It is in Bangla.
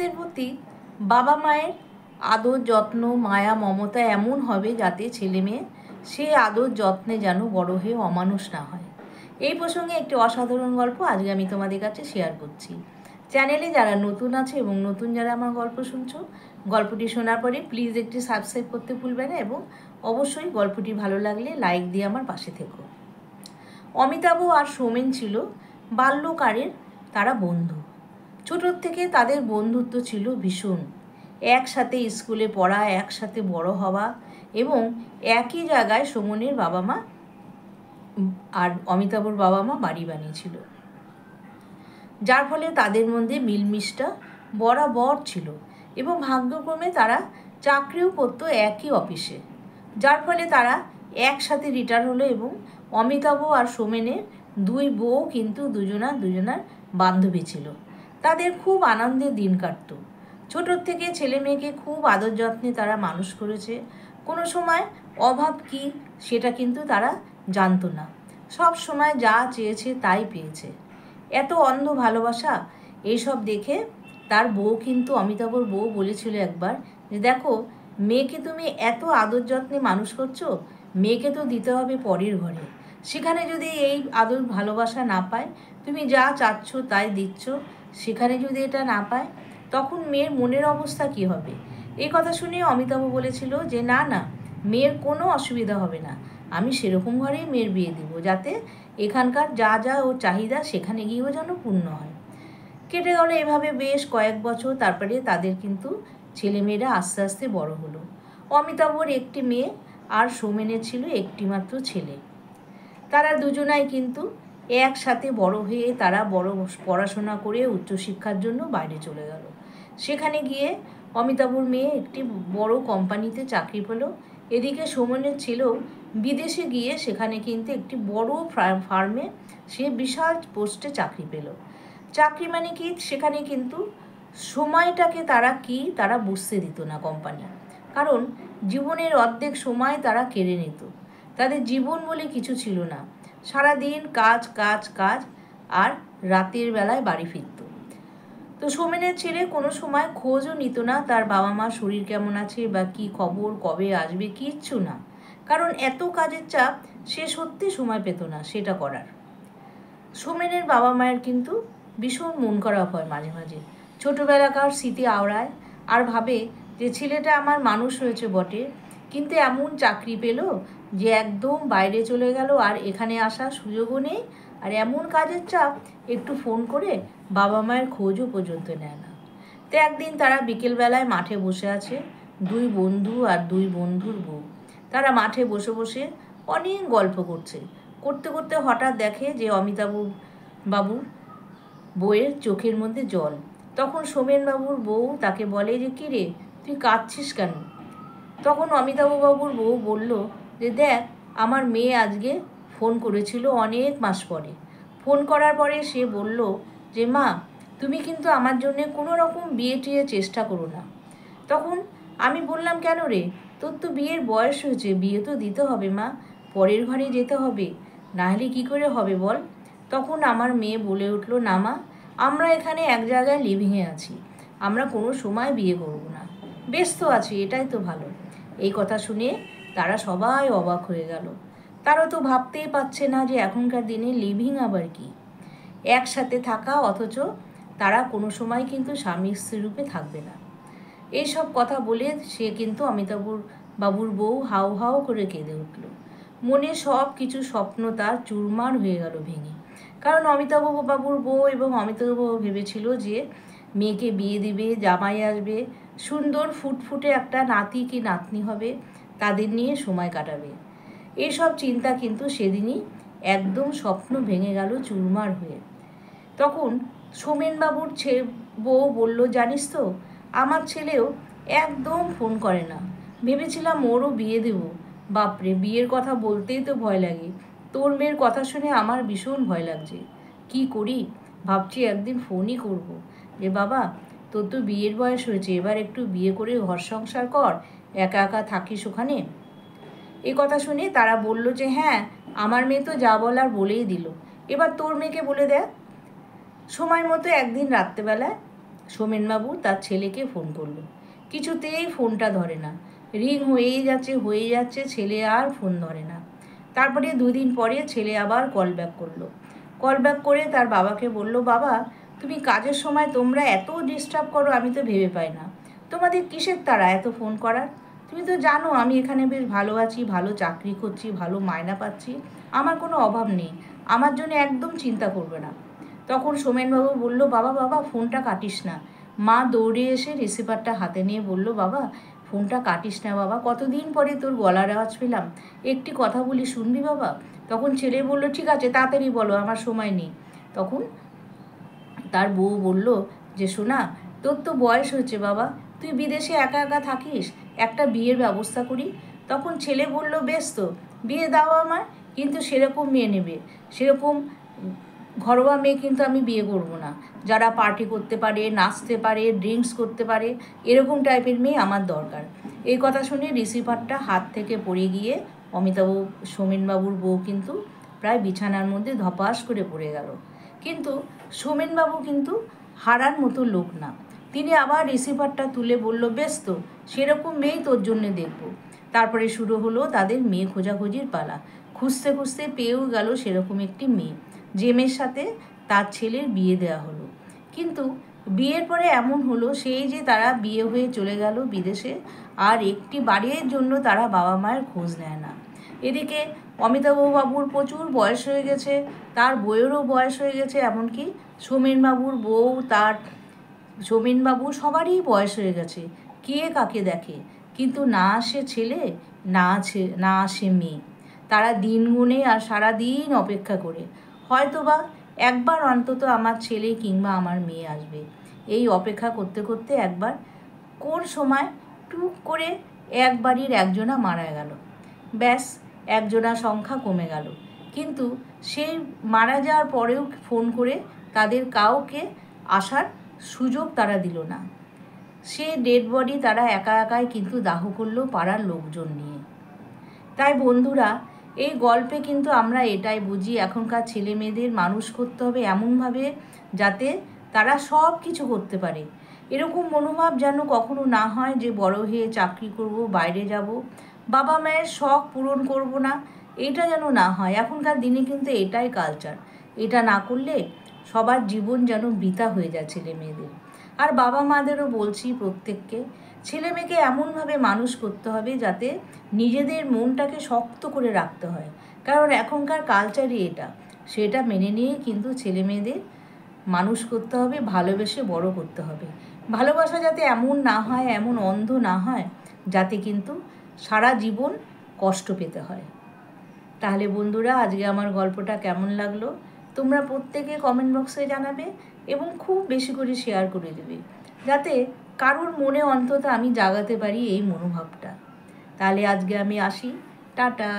মেয়েদের প্রতি বাবা মায়ের আদর যত্ন মায়া মমতা এমন হবে যাতে ছেলে মেয়ে সেই আদর যত্নে যেন বড় হয়ে অমানুষ না হয়। এই প্রসঙ্গে একটি অসাধারণ গল্প আজকে আমি তোমাদের কাছে শেয়ার করছি। চ্যানেলে যারা নতুন আছে এবং নতুন যারা আমার গল্প শুনছো, গল্পটি শোনার পরে প্লিজ একটি সাবস্ক্রাইব করতে ভুলবে না এবং অবশ্যই গল্পটি ভালো লাগলে লাইক দিয়ে আমার পাশে থেকো। অমিতাভ আর সৌমেন ছিল বাল্যকালের তারা বন্ধু। ছোটোর থেকে তাদের বন্ধুত্ব ছিল ভীষণ। একসাথে স্কুলে পড়া, একসাথে বড় হওয়া এবং একই জায়গায় সৌমেনের বাবা মা আর অমিতাভর বাবা মা বাড়ি বানিয়েছিল, যার ফলে তাদের মধ্যে মিলমিশটা বরাবর ছিল এবং ভাগ্যক্রমে তারা চাকরিও করতো একই অফিসে, যার ফলে তারা একসাথে রিটায়ার হলো এবং অমিতাভ আর সৌমেনের দুই বউ কিন্তু দুজনার বান্ধবী ছিল। তাদের খুব আনন্দের দিন কাটতো। ছোটোর থেকে ছেলে মেয়েকে খুব আদর যত্নে তারা মানুষ করেছে। কোনো সময় অভাব কী সেটা কিন্তু তারা জানতো না। সব সময় যা চেয়েছে তাই পেয়েছে। এত অন্ধ ভালোবাসা, এইসব দেখে তার বউ কিন্তু অমিতাভর বউ বলেছিল একবার যে দেখো, মেয়েকে তুমি এত আদর যত্নে মানুষ করছো, মেয়েকে তো দিতে হবে পরের ঘরে। সেখানে যদি এই আদর ভালোবাসা না পায়, তুমি যা চাচ্ছ তাই দিচ্ছ, সেখানে যদি এটা না পায় তখন মেয়ের মনের অবস্থা কী হবে। এই কথা শুনে অমিতাভ বলেছিল যে না না, মেয়ের কোনো অসুবিধা হবে না, আমি সেরকম ঘরেই মেয়ের বিয়ে দিব যাতে এখানকার যা যা ও চাহিদা সেখানে গিয়েও যেন পূর্ণ হয়। কেটে গেল এভাবে বেশ কয়েক বছর। তারপরে তাদের কিন্তু ছেলেমেয়েরা আস্তে আস্তে বড় হলো। অমিতাভর একটি মেয়ে আর সৌমেনের ছিল একটি মাত্র ছেলে। তারা দুজনাই কিন্তু একসাথে বড় হয়ে তারা বড় পড়াশোনা করে উচ্চশিক্ষার জন্য বাইরে চলে গেল। সেখানে গিয়ে অমিতাভর মেয়ে একটি বড় কোম্পানিতে চাকরি পেল। এদিকে সৌমেনের ছিল বিদেশে গিয়ে সেখানে কিন্তু একটি বড় ফার্মে সে বিশাল পোস্টে চাকরি পেল। চাকরি মানে কি, সেখানে কিন্তু সময়টাকে তারা বুঝতে দিত না কোম্পানি, কারণ জীবনের অর্ধেক সময় তারা কেড়ে নিত। তাদের জীবন বলে কিছু ছিল না। সারাদিন কাজ কাজ কাজ আর রাতের বেলায় বাড়ি ফিরত। তো সৌমেনের ছেলে কোনো সময় খোঁজও নিত না তার বাবা মা শরীর কেমন আছে বা কী খবর, কবে আসবে, কিচ্ছু না, কারণ এত কাজের চাপ সে সত্যি সময় পেত না সেটা করার। সৌমেনের বাবা মায়ের কিন্তু ভীষণ মন খারাপ হয় মাঝে মাঝে। ছোটোবেলাকার স্মৃতি আওড়ায় আর ভাবে যে ছেলেটা আমার মানুষ হয়েছে বটে, কিন্তু এমন চাকরি পেল যে একদম বাইরে চলে গেল আর এখানে আসার সুযোগও নেই, আর এমন কাজের চাপ একটু ফোন করে বাবা মায়ের খোঁজও পর্যন্ত নেয় না। তো একদিন তারা বিকেলবেলায় মাঠে বসে আছে, দুই বন্ধু আর দুই বন্ধুর বউ। তারা মাঠে বসে বসে অনেক গল্প করছে। করতে করতে হঠাৎ দেখে যে অমিতাভ বাবুর বউয়ের চোখের মধ্যে জল। তখন সৌমেন বাবুর বউ তাকে বলে যে কী রে, তুই কাঁদছিস কেন? তখন অমিতাভ বাবুর বউ বলল যে দেখ, আমার মেয়ে আজকে ফোন করেছিল অনেক মাস পরে। ফোন করার পরে সে বলল যে মা, তুমি কিন্তু আমার জন্যে কোনো রকম বিয়ে টিয়ে চেষ্টা করো না। তখন আমি বললাম কেন রে, তোর তো বিয়ের বয়স হয়েছে, বিয়ে তো দিতে হবে মা, পরের ঘরে যেতে হবে, না হলে কী করে হবে বল। তখন আমার মেয়ে বলে উঠল না মা, আমরা এখানে এক জায়গায় লিভিংয়ে আছি, আমরা কোনো সময় বিয়ে করব না, ব্যস্ত আছি, এটাই তো ভালো। এই কথা শুনে তারা সবাই অবাক হয়ে গেল। তারা তো ভাবতেই পারছে না যে এখনকার দিনে লিভিং আবার কি, একসাথে থাকা অথচ তারা কোনো সময় কিন্তু স্বামী স্ত্রী রূপে থাকবে না। এইসব কথা বলে সে কিন্তু অমিতাভ বাবুর বউ হাউ হাউ করে কেঁদে উঠল। মনে সব কিছু স্বপ্ন তার চুরমার হয়ে গেল ভেঙে। কারণ অমিতাভ বাবুর বউ এবং অমিতাভ বাবু ভেবেছিল যে মেয়েকে বিয়ে দিবে, জামাই আসবে, সুন্দর ফুটফুটে একটা নাতি কি নাতনি হবে, তাদের নিয়ে সময় কাটাবে। এইসব চিন্তা কিন্তু সেদিনই একদম স্বপ্ন ভেঙে গেল চুরমার হয়ে। তখন সৌমেনবাবুর বউ বলল, জানিস তো, আমার ছেলেও একদম ফোন করে না, ভেবেছিলাম ওরও বিয়ে দেব। বাপরে, বিয়ের কথা বলতেই তো ভয় লাগে। তোর মেয়ের কথা শুনে আমার ভীষণ ভয় লাগছে। কি করি ভাবছি, একদিন ফোনই করব যে বাবা, তোর তো বিয়ের বয়স হয়েছে, এবার একটু বিয়ে করে ঘর সংসার কর, একা একা থাকিস ওখানে। এই কথা শুনে তারা বলল যে হ্যাঁ, আমার মেয়ে তো যা বলার বলেই দিল, এবার তোর মেয়েকে বলে দেয়। সময় মতো একদিন রাত্রেবেলায় সোমেনবাবু তার ছেলেকে ফোন করলো। কিছুতেই ফোনটা ধরে না, রিং হয়েই যাচ্ছে, ছেলে আর ফোন ধরে না। তারপরে 2 দিন পরে ছেলে আবার কল ব্যাক করলো। কল ব্যাক করে তার বাবাকে বলল, বাবা তুমি কাজের সময় তোমরা এত ডিস্টার্ব করো, আমি তো ভেবে পাই না তোমাদের কিসের তারা এত ফোন করার। তুমি তো জানো আমি এখানে বেশ ভালো আছি, ভালো চাকরি করছি, ভালো মায়না পাচ্ছি, আমার কোনো অভাব নেই, আমার জন্য একদম চিন্তা করবে না। তখন সোমেনবাবু বলল, বাবা ফোনটা কাটিস না। মা দৌড়ে এসে রিসিভারটা হাতে নিয়ে বলল, বাবা ফোনটা কাটিস না বাবা, কতদিন পরে তোর গলার আওয়াজ পেলাম, একটি কথা বলি শুনবি বাবা। তখন ছেলে বলল, ঠিক আছে তাড়াতাড়ি বলো, আমার সময় নেই। তখন তার বউ বলল যে, শোনা তোর তো বয়স হচ্ছে বাবা, তুই বিদেশে একা একা থাকিস, একটা বিয়ের ব্যবস্থা করি। তখন ছেলে বলল, বেশ তো বিয়ে দাও আমার, কিন্তু সেরকম মেয়ে নেবে, সেরকম ঘরোয়া মেয়ে কিন্তু আমি বিয়ে করব না, যারা পার্টি করতে পারে, নাচতে পারে, ড্রিঙ্কস করতে পারে, এরকম টাইপের মেয়ে আমার দরকার। এই কথা শুনে রিসিভারটা হাত থেকে পড়ে গিয়ে অমিতাভ সোমেনবাবুর বউ কিন্তু প্রায় বিছানার মধ্যে ধপাস করে পড়ে গেল। কিন্তু সোমেনবাবু কিন্তু হারার মতো লোক না, তিনি আবার রিসিভারটা তুলে বলল, বেশ তো সেরকম মেয়েই তোর জন্যে দেখব। তারপরে শুরু হলো তাদের মেয়ে খোঁজাখুঁজির পালা। খুঁজতে খুঁজতে পেয়েও গেল সেরকম একটি মেয়ে, যে মেয়ের সাথে তার ছেলের বিয়ে দেওয়া হলো। কিন্তু বিয়ের পরে এমন হলো, সেই যে তারা বিয়ে হয়ে চলে গেল বিদেশে, আর একটি বাড়ির জন্য তারা বাবা মায়ের খোঁজ নেয় না। এদিকে অমিতাভবাবুর প্রচুর বয়স হয়ে গেছে, তার বউয়েরও বয়স হয়ে গেছে, এমনকি সোমেনবাবুর বউ, তার সোমেনবাবু সবারই বয়স হয়ে গেছে, কে কাকে দেখে। কিন্তু না আসে ছেলে, না আসে মেয়ে। তারা দিন গুনে আর সারা দিন অপেক্ষা করে, হয়তোবা একবার অন্তত আমার ছেলে কিংবা আমার মেয়ে আসবে। এই অপেক্ষা করতে করতে একবার কোন সময় টুক করে এক বাড়ির একজনা মারা গেল, ব্যাস একজনা সংখ্যা কমে গেল। কিন্তু সেই মারা যাওয়ার পরেও ফোন করে তাদের কাউকে আসার সুযোগ তারা দিল না। সে ডেড বডি তারা একা একাই কিন্তু দাহ করলো পাড়ার লোকজন নিয়ে। তাই বন্ধুরা, এই গল্পে কিন্তু আমরা এটাই বুঝি, এখনকার ছেলে মেয়েদের মানুষ করতে হবে এমনভাবে যাতে তারা সব কিছু করতে পারে। এরকম মনোভাব যেন কখনো না হয় যে বড় হয়ে চাকরি করব, বাইরে যাব, বাবা মায়ের শখ পূরণ করব না, এটা যেন না হয়। এখনকার দিনে কিন্তু এটাই কালচার, এটা না করলে সবার জীবন যেন বৃথা হয়ে যায় ছেলে মেয়েদের। আর বাবা মাদেরও বলছি প্রত্যেককে, ছেলে মেয়েকে এমনভাবে মানুষ করতে হবে যাতে নিজেদের মনটাকে শক্ত করে রাখতে হয়, কারণ এখনকার কালচারই এটা। সেটা মেনে নিয়ে কিন্তু ছেলে মেয়েদের মানুষ করতে হবে, ভালোবেসে বড় করতে হবে। ভালোবাসা যাতে এমন না হয়, এমন অন্ধ না হয়, যাতে কিন্তু সারা জীবন কষ্ট পেতে হয়। তাহলে বন্ধুরা, আজকে আমার গল্পটা কেমন লাগলো তোমরা প্রত্যেকে কমেন্ট বক্সে জানাবে এবং খুব বেশি করে শেয়ার করে দেবে, যাতে কারোর মনে অন্তত আমি জাগাতে পারি এই মনোভাবটা। তাহলে আজকে আমি আসি, টাটা।